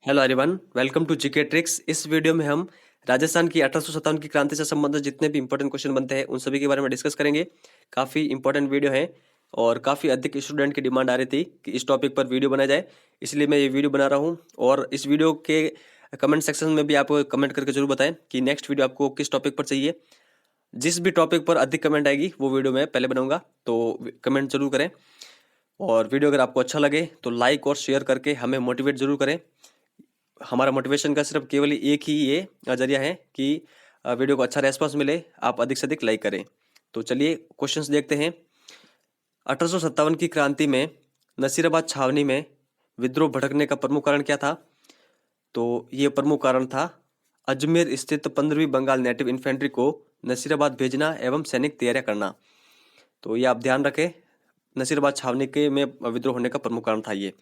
Hello everyone, welcome to GK tricks. इस video में हम राजस्थान की 1857 की क्रांति से संबंधित जितने भी इंपॉर्टेंट क्वेश्चन बनते हैं उन सभी के बारे में डिस्कस करेंगे। काफ़ी इंपॉर्टेंट वीडियो है और काफ़ी अधिक स्टूडेंट की डिमांड आ रही थी कि इस टॉपिक पर वीडियो बनाया जाए, इसलिए मैं ये वीडियो बना रहा हूँ। और इस वीडियो के कमेंट सेक्शन में भी आप कमेंट करके जरूर बताएं कि नेक्स्ट वीडियो आपको किस टॉपिक पर चाहिए। जिस भी टॉपिक पर अधिक कमेंट आएगी वो वीडियो मैं पहले बनाऊंगा, तो कमेंट जरूर करें। और वीडियो अगर आपको अच्छा लगे तो लाइक और शेयर करके हमें मोटिवेट जरूर करें। हमारा मोटिवेशन का सिर्फ केवल एक ही ये जरिया है कि वीडियो को अच्छा रेस्पॉन्स मिले, आप अधिक से अधिक लाइक करें। तो चलिए क्वेश्चंस देखते हैं। 1857 की क्रांति में नसीराबाद छावनी में विद्रोह भड़कने का प्रमुख कारण क्या था? तो ये प्रमुख कारण था अजमेर स्थित 15वीं बंगाल नेटिव इन्फेंट्री को नसीराबाद भेजना एवं सैनिक तैयारियां करना। तो ये आप ध्यान रखें, नसीराबाद छावनी के में विद्रोह होने का प्रमुख कारण था ये।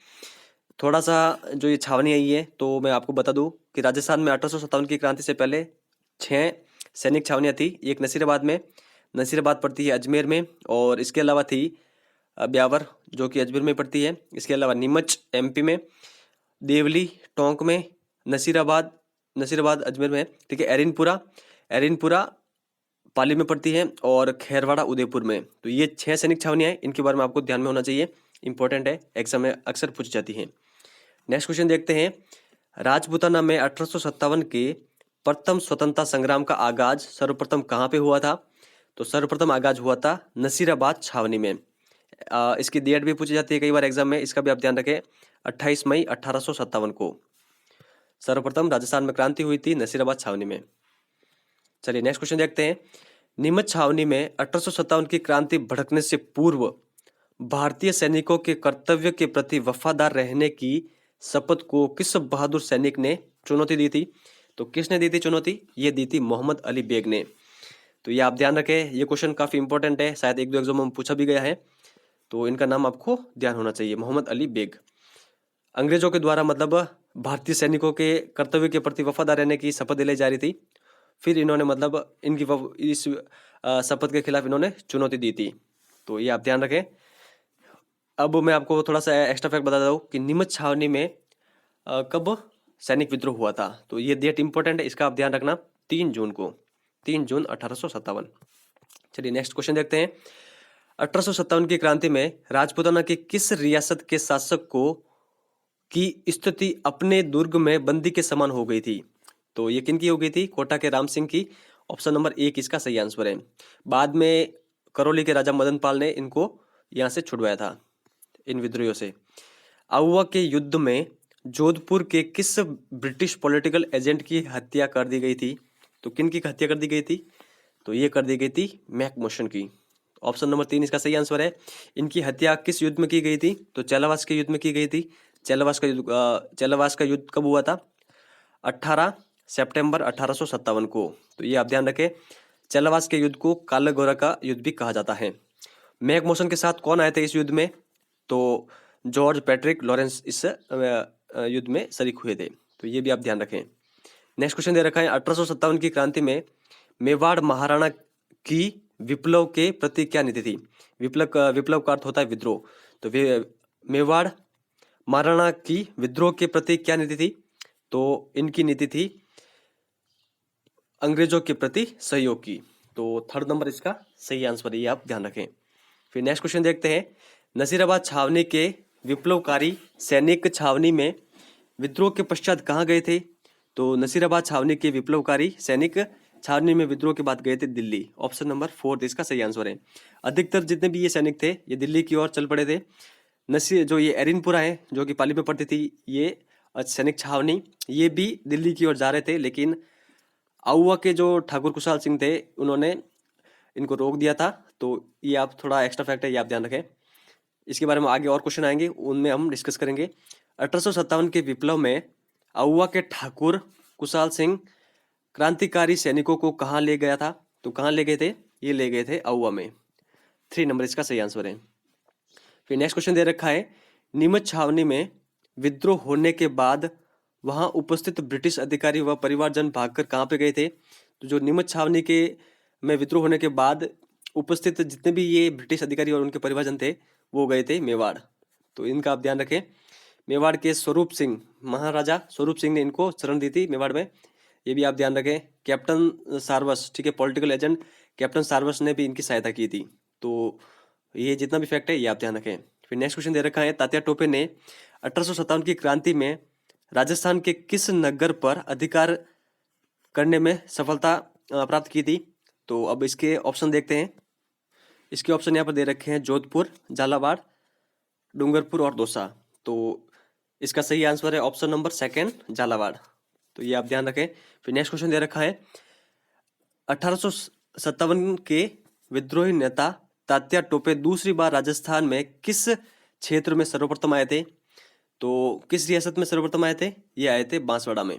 थोड़ा सा जो ये छावनी आई है तो मैं आपको बता दूं कि राजस्थान में 1857 की क्रांति से पहले 6 सैनिक छावनियाँ थी। एक नसीराबाद में, नसीराबाद पड़ती है अजमेर में, और इसके अलावा थी ब्यावर जो कि अजमेर में पड़ती है। इसके अलावा नीमच एमपी में, देवली टोंक में, नसीराबाद नसीराबाद अजमेर में, ठीक है, एरिनपुरा एरिनपुरा पाली में पड़ती है, और खैरवाड़ा उदयपुर में। तो ये 6 सैनिक छावनियाँ हैं, इनके बारे में आपको ध्यान में होना चाहिए, इंपॉर्टेंट है, एग्जाम में अक्सर पूछी जाती हैं। नेक्स्ट क्वेश्चन देखते हैं। राजपूताना में 1857 के प्रथम स्वतंत्रता संग्राम का आगाज सर्वप्रथम कहाँ पे हुआ था? तो सर्वप्रथम आगाज हुआ था नसीराबाद छावनी में। इसकी डेट भी पूछी जाती है कई बार एग्जाम में, इसका भी आप ध्यान रखें। 28 मई 1857 को सर्वप्रथम राजस्थान में क्रांति हुई थी नसीराबाद छावनी में। चलिए नेक्स्ट क्वेश्चन देखते हैं। नीमच छावनी में 1857 की क्रांति भड़कने से पूर्व भारतीय सैनिकों के कर्तव्य के प्रति वफादार रहने की शपथ को किस बहादुर सैनिक ने चुनौती दी थी? तो किसने दी थी चुनौती? ये दी थी मोहम्मद अली बेग ने। तो ये आप ध्यान रखें, ये क्वेश्चन काफी इंपॉर्टेंट है, शायद एक दो एग्जाम में पूछा भी गया है, तो इनका नाम आपको ध्यान होना चाहिए, मोहम्मद अली बेग। अंग्रेजों के द्वारा मतलब भारतीय सैनिकों के कर्तव्य के प्रति वफादार रहने की शपथ दिलाई जा रही थी, फिर इन्होंने मतलब इस शपथ के खिलाफ इन्होंने चुनौती दी थी। तो ये आप ध्यान रखें। अब मैं आपको थोड़ा सा एक्स्ट्रा फैक्ट बता दूं कि नीमच छावनी में कब सैनिक विद्रोह हुआ था। तो ये डेट इंपॉर्टेंट है, इसका आप ध्यान रखना, 3 जून को, 3 जून 1857। चलिए नेक्स्ट क्वेश्चन देखते हैं। 1857 की क्रांति में राजपूताना की किस रियासत के शासक को की स्थिति अपने दुर्ग में बंदी के समान हो गई थी? तो ये किन की हो गई थी? कोटा के राम सिंह की। ऑप्शन नंबर 1 इसका सही आंसर है। बाद में करौली के राजा मदन पाल ने इनको यहाँ से छुड़वाया था, इन विद्रोहियों से। आउवा के युद्ध में जोधपुर के किस ब्रिटिश पॉलिटिकल एजेंट की हत्या कर दी गई थी? तो किन की हत्या कर दी गई थी? तो ये कर दी गई थी मैकमोशन की। ऑप्शन नंबर 3 इसका सही आंसर है। इनकी हत्या किस युद्ध में की गई थी? तो चेलावास के युद्ध में की गई थी। चेलावास का युद्ध कब हुआ था? 18 सितंबर 1857 को। तो ये आप ध्यान रखें, चेलावास के युद्ध को काला गोरा का युद्ध भी कहा जाता है। मैकमोशन के साथ कौन आए थे इस युद्ध में? तो जॉर्ज पैट्रिक लॉरेंस इस युद्ध में शरीक हुए थे। तो ये भी आप ध्यान रखें। नेक्स्ट क्वेश्चन दे रखा है। 1857 की क्रांति में मेवाड़ महाराणा की विप्लव के प्रति क्या नीति थी? विप्लव का अर्थ होता है विद्रोह। तो मेवाड़ महाराणा की विद्रोह के प्रति क्या नीति थी? तो इनकी नीति थी अंग्रेजों के प्रति सहयोग की। तो थर्ड नंबर इसका सही आंसर है, ये आप ध्यान रखें। फिर नेक्स्ट क्वेश्चन देखते हैं। नसीराबाद छावनी के विप्लवकारी सैनिक छावनी में विद्रोह के पश्चात कहाँ गए थे? तो नसीराबाद छावनी के विप्लवकारी सैनिक छावनी में विद्रोह के बाद गए थे दिल्ली। ऑप्शन नंबर 4 इसका सही आंसर है। अधिकतर जितने भी ये सैनिक थे ये दिल्ली की ओर चल पड़े थे। जो ये एरिनपुरा है जो कि पाली में पड़ती थी, ये सैनिक छावनी, ये भी दिल्ली की ओर जा रहे थे, लेकिन आउवा के जो ठाकुर कुशाल सिंह थे उन्होंने इनको रोक दिया था। तो ये आप थोड़ा एक्स्ट्रा फैक्ट है, ये आप ध्यान रखें। इसके बारे में आगे और क्वेश्चन आएंगे, उनमें हम डिस्कस करेंगे। 1857 के विप्लव में आउवा के ठाकुर कुशाल सिंह क्रांतिकारी सैनिकों को कहाँ ले गया था? तो कहाँ ले गए थे? ये ले गए थे आउवा में। 3 नंबर इसका सही आंसर है। फिर नेक्स्ट क्वेश्चन दे रखा है। नीमच छावनी में विद्रोह होने के बाद वहां उपस्थित ब्रिटिश अधिकारी व परिवारजन भागकर कहाँ पे गए थे? तो जो नीमच छावनी के में विद्रोह होने के बाद उपस्थित जितने भी ये ब्रिटिश अधिकारी और उनके परिवारजन थे वो गए थे मेवाड़। तो इनका आप ध्यान रखें। मेवाड़ के स्वरूप सिंह, महाराजा स्वरूप सिंह ने इनको शरण दी थी मेवाड़ में, ये भी आप ध्यान रखें। कैप्टन सारवस, ठीक है, पॉलिटिकल एजेंट कैप्टन सारवस ने भी इनकी सहायता की थी। तो ये जितना भी फैक्ट है ये आप ध्यान रखें। फिर नेक्स्ट क्वेश्चन दे रखा है, तात्या टोपे ने 1857 की क्रांति में राजस्थान के किस नगर पर अधिकार करने में सफलता प्राप्त की थी? तो अब इसके ऑप्शन देखते हैं। इसके ऑप्शन यहाँ पर दे रखे हैं, जोधपुर, झालावाड़, डूंगरपुर और दौसा। तो इसका सही आंसर है ऑप्शन नंबर सेकंड, झालावाड़। तो ये आप ध्यान रखें। फिर नेक्स्ट क्वेश्चन दे रखा है, 1857 के विद्रोही नेता तात्या टोपे दूसरी बार राजस्थान में किस क्षेत्र में सर्वप्रथम आए थे? तो किस रियासत में सर्वप्रथम आए थे? ये आए थे बांसवाड़ा में।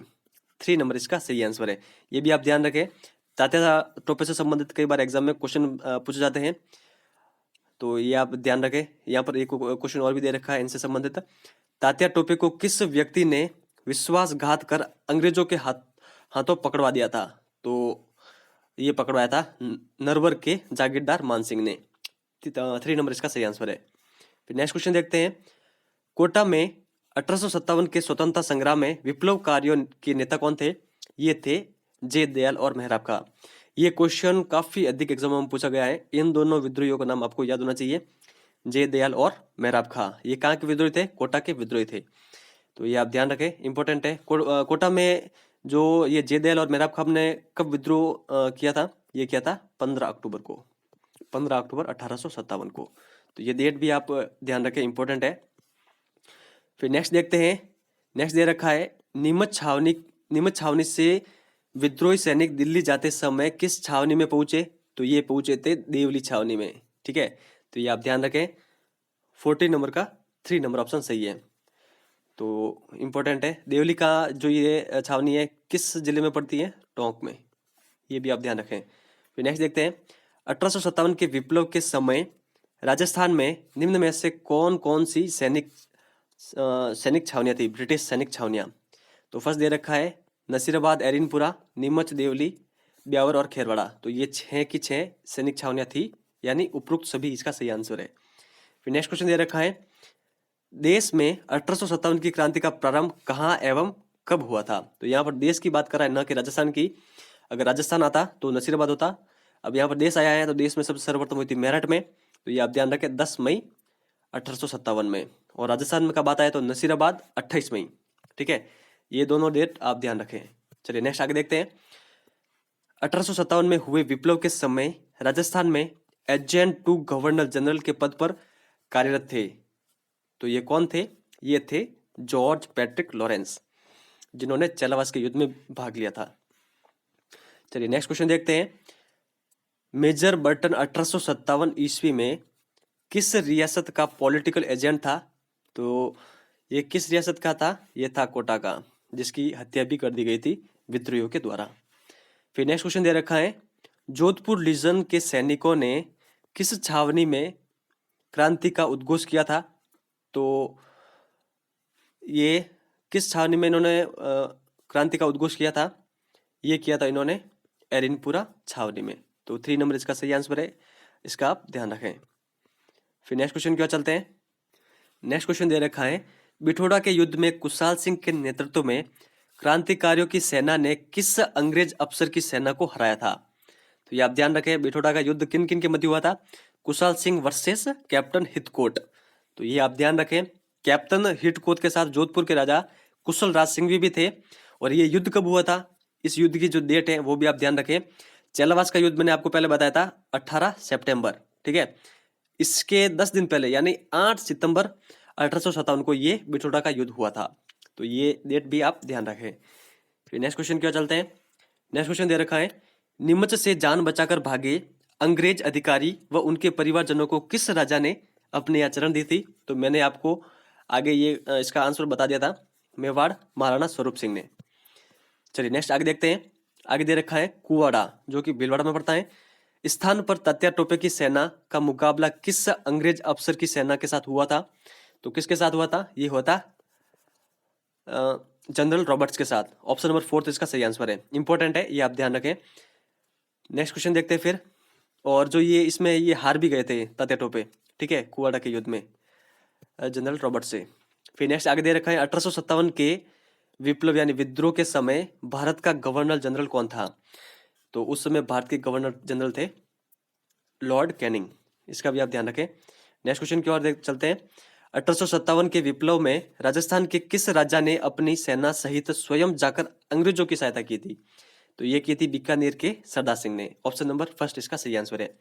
3 नंबर इसका सही आंसर है। ये भी आप ध्यान रखें। तात्या टोपे से संबंधित कई बार एग्जाम में क्वेश्चन पूछे जाते हैं, तो ये आप ध्यान रखें। यहाँ पर एक क्वेश्चन और भी दे रखा है इनसे संबंधित। तात्या टोपे को किस व्यक्ति ने विश्वासघात कर अंग्रेजों के हाथों पकड़वा दिया था? तो ये पकड़वाया था नरवर के जागीरदार मान सिंह ने। 3 नंबर इसका सही आंसर है। फिर नेक्स्ट क्वेश्चन देखते हैं, कोटा में 1857 के स्वतंत्रता संग्राम में विप्लवकारियों के नेता कौन थे? ये थे जे दयाल और मेहराब खां। ये क्वेश्चन काफी अधिक एग्जाम में पूछा गया है। इन दोनों विद्रोहियों का नाम आपको याद होना चाहिए, जे दयाल और मेहराब खां। ये कहाँ के विद्रोही थे? कोटा के विद्रोही थे। तो ये आप ध्यान रखें, इंपॉर्टेंट है। कोटा में जो ये जे दयाल और मेहराब खां ने कब विद्रोह किया था? ये किया था 15 अक्टूबर को, 15 अक्टूबर 1857 को। तो ये डेट भी आप ध्यान रखें, इंपॉर्टेंट है। फिर नेक्स्ट देखते हैं। नेक्स्ट दे रखा है, नीमच छावनी से विद्रोही सैनिक दिल्ली जाते समय किस छावनी में पहुंचे? तो ये पहुंचे थे देवली छावनी में, ठीक है। तो ये आप ध्यान रखें। 14 नंबर का 3 नंबर ऑप्शन सही है। तो इम्पोर्टेंट है। देवली का जो ये छावनी है किस जिले में पड़ती है? टोंक में। ये भी आप ध्यान रखें। फिर नेक्स्ट देखते हैं, 1857 के विप्लव के समय राजस्थान में निम्न में से कौन कौन सी सैनिक छावनियां थी, ब्रिटिश सैनिक छावनियां? तो फर्स्ट दे रखा है, नसीराबाद, एरिनपुरा, नीमच, देवली, ब्यावर और खेरवाड़ा। तो ये 6 की 6 सैनिक छावनियां थी, यानी उपरोक्त सभी इसका सही आंसर है। फिर नेक्स्ट क्वेश्चन दे रखा है, देश में 1857 की क्रांति का प्रारंभ कहाँ एवं कब हुआ था? तो यहाँ पर देश की बात कर रहा है, ना कि राजस्थान की। अगर राजस्थान आता तो नसीराबाद होता। अब यहाँ पर देश आया है तो देश में सबसे सर्वप्रथम हुई थी मेरठ में। तो ये आप ध्यान रखें, 10 मई 1857 में। और राजस्थान में कब आता है? तो नसीराबाद 28 मई, ठीक है। ये दोनों डेट आप ध्यान रखें। चलिए नेक्स्ट आगे देखते हैं। 1857 में हुए विप्लव के समय राजस्थान में एडजंट टू गवर्नर जनरल के पद पर कार्यरत थे। तो ये कौन थे? ये थे जॉर्ज पैट्रिक लॉरेंस, जिन्होंने चेलावास के युद्ध में भाग लिया था। चलिए नेक्स्ट क्वेश्चन देखते हैं। मेजर बर्टन 1857 ईस्वी में किस रियासत का पॉलिटिकल एजेंट था? तो ये किस रियासत का था? ये था कोटा का, जिसकी हत्या भी कर दी गई थी विद्रोहियों के द्वारा। फिर नेक्स्ट क्वेश्चन दे रखा है, जोधपुर लीजन के सैनिकों ने किस छावनी में क्रांति का उद्घोष किया था? तो ये किस छावनी में इन्होंने क्रांति का उद्घोष किया था? ये किया था इन्होंने एरिनपुरा छावनी में। तो 3 नंबर इसका सही आंसर है, इसका आप ध्यान रखें। फिर नेक्स्ट क्वेश्चन क्या चलते हैं। नेक्स्ट क्वेश्चन दे रखा है, बिठोड़ा के युद्ध में कुशाल सिंह के नेतृत्व में क्रांतिकारियों की सेना ने किस अंग्रेज अफसर की सेना को हराया था? तो ये आप ध्यान रखें, बिठोड़ा का युद्ध किन किन के मध्य हुआ था? Kushal Singh versus captain Heathcote. तो ये आप ध्यान रखें, कैप्टन हितकोट के साथ जोधपुर के राजा कुशल राज सिंह भी थे। और ये युद्ध कब हुआ था? इस युद्ध की जो डेट है वो भी आप ध्यान रखें। चेलावास का युद्ध मैंने आपको पहले बताया था 18 सितंबर, ठीक है। इसके 10 दिन पहले यानी 8 सितंबर 1857 को ये बिठोड़ा का युद्ध हुआ था। तो ये डेट भी आप ध्यान रखें। फिर नेक्स्ट क्वेश्चन क्या चलते हैं। नेक्स्ट क्वेश्चन दे रखा है, नीमच से जान बचाकर भागे अंग्रेज अधिकारी व उनके परिवारजनों को किस राजा ने अपने आचरण दी थी? तो मैंने आपको आगे ये इसका आंसर बता दिया था, मेवाड़ महाराणा स्वरूप सिंह ने। चलिए नेक्स्ट आगे देखते हैं। आगे दे रखा है, कुवाड़ा, जो कि भीलवाड़ा में पड़ता है, स्थान पर तात्या टोपे की सेना का मुकाबला किस अंग्रेज अफसर की सेना के साथ हुआ था? तो किसके साथ हुआ था? ये हुआ था जनरल रॉबर्ट्स के साथ। ऑप्शन नंबर 4 इसका सही आंसर है, इंपॉर्टेंट है, ये आप ध्यान रखें। नेक्स्ट क्वेश्चन देखते हैं फिर। और जो ये इसमें ये हार भी गए थे तात्या टोपे, ठीक है, कुवाड़ा के युद्ध में जनरल रॉबर्ट से। फिर नेक्स्ट आगे दे रखा है 1857 के विप्लव यानी विद्रोह के समय भारत का गवर्नर जनरल कौन था? तो उस समय भारत के गवर्नर जनरल थे लॉर्ड कैनिंग। इसका भी आप ध्यान रखें। नेक्स्ट क्वेश्चन की ओर चलते हैं। 1857 के विप्लव में राजस्थान के किस राजा ने अपनी सेना सहित स्वयं जाकर अंग्रेजों की सहायता की थी? तो ये की थी बीकानेर के सरदार सिंह ने। ऑप्शन नंबर फर्स्ट इसका सही आंसर है।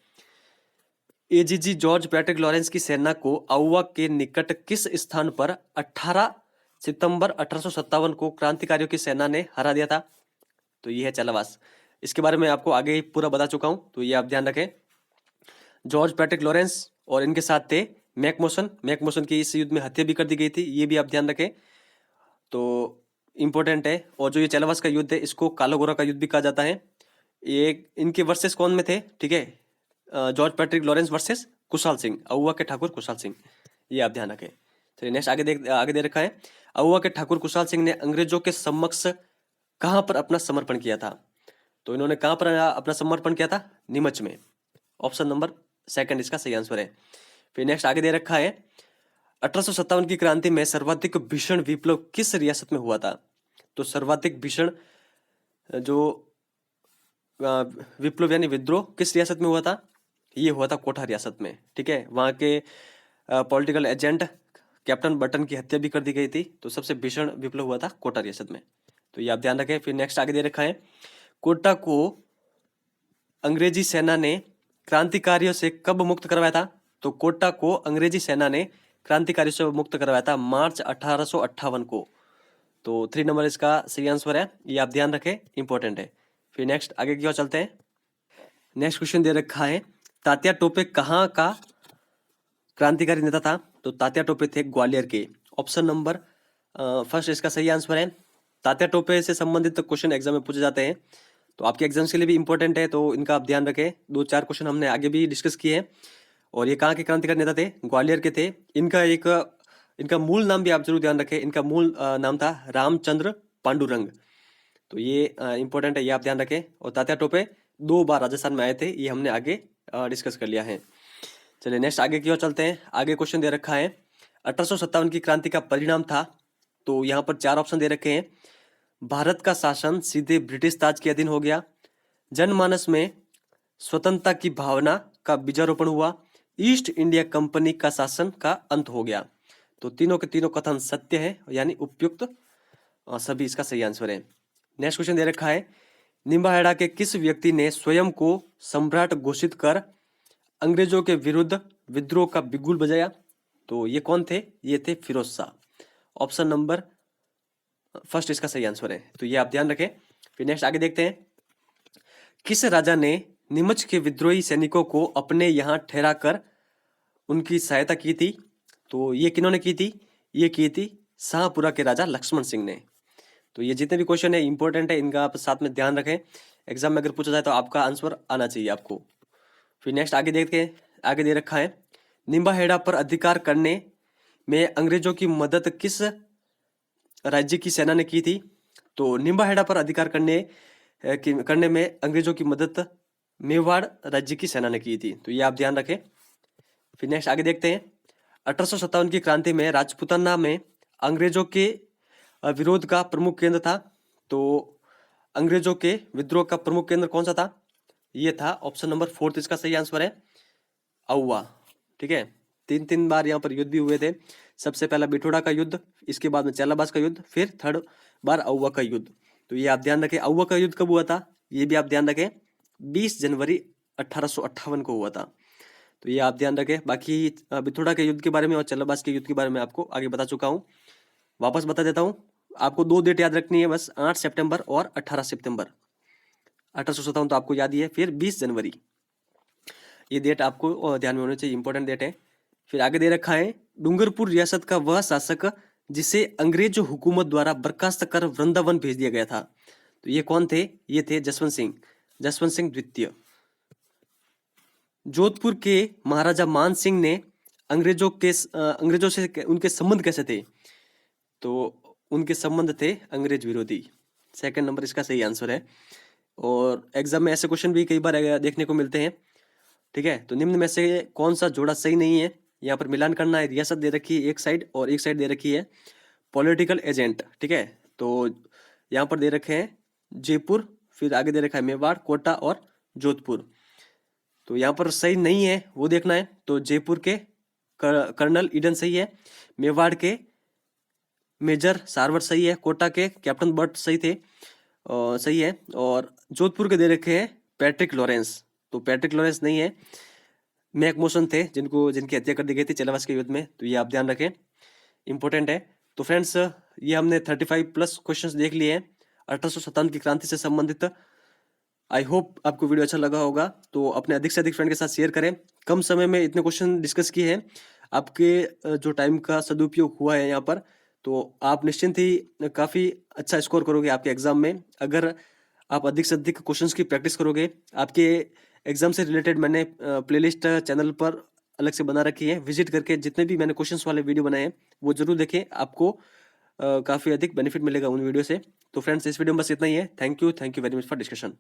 एजीजी जॉर्ज पैट्रिक लॉरेंस की सेना को आउवा के निकट किस स्थान पर 18 सितंबर 1857 को क्रांतिकारियों की सेना ने हरा दिया था? तो ये है चलावास। इसके बारे में आपको आगे ही पूरा बता चुका हूं, तो ये आप ध्यान रखें। जॉर्ज पैट्रिक लॉरेंस और इनके साथ थे मैकमोसन की इस युद्ध में हत्या भी कर दी गई थी, ये भी आप ध्यान रखें। तो इंपॉर्टेंट है। और जो ये चलावास का युद्ध है इसको काला गोरा का युद्ध भी कहा जाता है। ये इनके वर्सेस कौन में थे? ठीक है, George Patrick Lawrence versus Kushal Singh, अहुआ के ठाकुर कुशाल सिंह, ये आप ध्यान रखें। चलिए नेक्स्ट आगे दे रखा है। अहुआ के ठाकुर कुशाल सिंह ने अंग्रेजों के समक्ष कहां पर अपना समर्पण किया था? तो इन्होंने कहां पर अपना समर्पण किया था? नीमच में। ऑप्शन नंबर सेकंड इसका सही आंसर है। फिर नेक्स्ट आगे दे रखा है 1857 की क्रांति में सर्वाधिक भीषण विप्लव किस रियासत में हुआ था? तो सर्वाधिक भीषण जो विप्लव यानी विद्रोह किस रियासत में हुआ था? ये हुआ था कोटा रियासत में। ठीक है, वहां के पॉलिटिकल एजेंट कैप्टन बटन की हत्या भी कर दी गई थी। तो सबसे भीषण विप्लव हुआ था कोटा रियासत में, तो ये आप ध्यान रखें। फिर नेक्स्ट आगे दे रखा है कोटा को अंग्रेजी सेना ने क्रांतिकारियों से कब मुक्त करवाया था? तो कोटा को अंग्रेजी सेना ने क्रांतिकारियों से मुक्त करवाया था मार्च 1858 को। तो 3 नंबर इसका सही आंसर है, ये आप ध्यान रखें, इंपॉर्टेंट है। फिर नेक्स्ट आगे की ओर चलते हैं। नेक्स्ट क्वेश्चन दे रखा है तात्या टोपे कहाँ का क्रांतिकारी नेता था? तो तात्या टोपे थे ग्वालियर के। ऑप्शन नंबर फर्स्ट इसका सही आंसर है। तात्या टोपे से संबंधित क्वेश्चन एग्जाम में पूछे जाते हैं, तो आपके एग्जाम्स के लिए भी इंपॉर्टेंट है, तो इनका आप ध्यान रखें। 2-4 क्वेश्चन हमने आगे भी डिस्कस किए हैं। और ये कहाँ के क्रांतिकारी नेता थे? ग्वालियर के थे। इनका मूल नाम भी आप जरूर ध्यान रखें। इनका मूल नाम था रामचंद्र पांडुरंग। तो ये इंपॉर्टेंट है, ये आप ध्यान रखें। और तात्या टोपे 2 बार राजस्थान में आए थे, ये हमने आगे डिस्कस कर लिया है। चलिए नेक्स्ट आगे की ओर चलते हैं। आगे क्वेश्चन दे रखा है 1857 की क्रांति का परिणाम था। तो यहाँ पर 4 ऑप्शन दे रखे हैं। भारत का शासन सीधे ब्रिटिश ताज के अधीन हो गया, जनमानस में स्वतंत्रता की भावना का बीजारोपण हुआ, ईस्ट इंडिया कंपनी का शासन का अंत हो गया। तो तीनों के तीनों कथन सत्य है, यानी उपयुक्त सभी इसका सही आंसर है। नेक्स्ट क्वेश्चन दे रखा है निम्बाहेड़ा के किस व्यक्ति ने स्वयं को सम्राट घोषित कर अंग्रेजों के विरुद्ध विद्रोह का बिगुल बजाया? तो ये कौन थे? ये थे Firoz Shah. Option number first इसका सही आंसर है, तो ये आप ध्यान रखें। फिर नेक्स्ट आगे देखते हैं। किस राजा ने नीमच के विद्रोही सैनिकों को अपने यहां ठहरा कर उनकी सहायता की थी? तो ये किन्होंने की थी? ये की थी शाहपुरा के राजा लक्ष्मण सिंह ने। तो ये जितने भी क्वेश्चन है इंपॉर्टेंट है, इनका आप साथ में ध्यान रखें। एग्जाम में अगर पूछा जाए तो आपका आंसर आना चाहिए आपको। फिर नेक्स्ट आगे देखते हैं। आगे दे रखा है निम्बाहेड़ा पर अधिकार करने में अंग्रेजों की मदद किस राज्य की सेना ने की थी? तो निम्बाहेड़ा पर अधिकार करने में अंग्रेजों की मदद मेवाड़ राज्य की सेना ने की थी। तो ये आप ध्यान रखें। फिर नेक्स्ट आगे देखते हैं। 1857 की क्रांति में राजपूताना में अंग्रेजों के विरोध का प्रमुख केंद्र था। तो अंग्रेजों के विद्रोह का प्रमुख केंद्र कौन सा था? ये था ऑप्शन नंबर 4 इसका सही आंसर है, आउवा। ठीक है, 3 बार यहाँ पर युद्ध भी हुए थे। सबसे पहला बिठोड़ा का युद्ध, इसके बाद में चैलाबास का युद्ध, फिर 3rd बार आउवा का युद्ध। तो ये आप ध्यान रखें। आउवा का युद्ध कब हुआ था? ये भी आप ध्यान रखें, 20 जनवरी 1858 को हुआ था। तो ये आप ध्यान रखें। बाकी बिथोड़ा के युद्ध के बारे में और चैलाबास के युद्ध के बारे में आपको आगे बता चुका हूँ। वापस बता देता हूँ, आपको 2 डेट याद रखनी है बस, 8 सितंबर और 18 सितंबर। 1857 तो आपको याद ही है, फिर 20 जनवरी, ये डेट आपको ध्यान में होनी चाहिए, इंपॉर्टेंट डेट है। फिर आगे दे रखा है डूंगरपुर रियासत का वह शासक जिसे अंग्रेज हुकूमत द्वारा बर्खास्त कर वृंदावन भेज दिया गया था। तो ये कौन थे? ये थे जसवंत सिंह द्वितीय। जोधपुर के महाराजा मान सिंह ने अंग्रेजों से उनके संबंध कैसे थे? तो उनके संबंध थे अंग्रेज विरोधी। 2nd नंबर इसका सही आंसर है। और एग्जाम में ऐसे क्वेश्चन भी कई बार देखने को मिलते हैं। ठीक है, तो निम्न में से कौन सा जोड़ा सही नहीं है? यहाँ पर मिलान करना है। रियासत दे रखी है एक साइड और एक साइड दे रखी है पॉलिटिकल एजेंट, ठीक है। तो यहाँ पर दे रखे हैं जयपुर, फिर आगे दे रखा है मेवाड़, कोटा और जोधपुर। तो यहाँ पर सही नहीं है वो देखना है। तो जयपुर के कर्नल ईडन सही है, मेवाड़ के मेजर सारवर सही है, कोटा के कैप्टन बट सही थे, सही है, और जोधपुर के दे रखे हैं पैट्रिक लॉरेंस। तो पैट्रिक लॉरेंस नहीं है, मैक मोशन थे जिनकी हत्या कर दी गई थी चेलावास के युद्ध में। तो ये आप ध्यान रखें, इंपॉर्टेंट है। तो फ्रेंड्स, ये हमने 35+ क्वेश्चंस देख लिए हैं 1857 की क्रांति से संबंधित। आई होप आपको वीडियो अच्छा लगा होगा। तो अपने अधिक से अधिक फ्रेंड के साथ शेयर करें। कम समय में इतने क्वेश्चन डिस्कस किए हैं, आपके जो टाइम का सदुपयोग हुआ है यहाँ पर, तो आप निश्चिंत ही काफ़ी अच्छा स्कोर करोगे आपके एग्जाम में। अगर आप अधिक से अधिक क्वेश्चंस की प्रैक्टिस करोगे, आपके एग्जाम से रिलेटेड मैंने प्लेलिस्ट चैनल पर अलग से बना रखी है, विजिट करके जितने भी मैंने क्वेश्चंस वाले वीडियो बनाए हैं वो जरूर देखें, आपको काफ़ी अधिक बेनिफिट मिलेगा उन वीडियो से। तो फ्रेंड्स, इस वीडियो में बस इतना ही है। Thank you very much for discussion.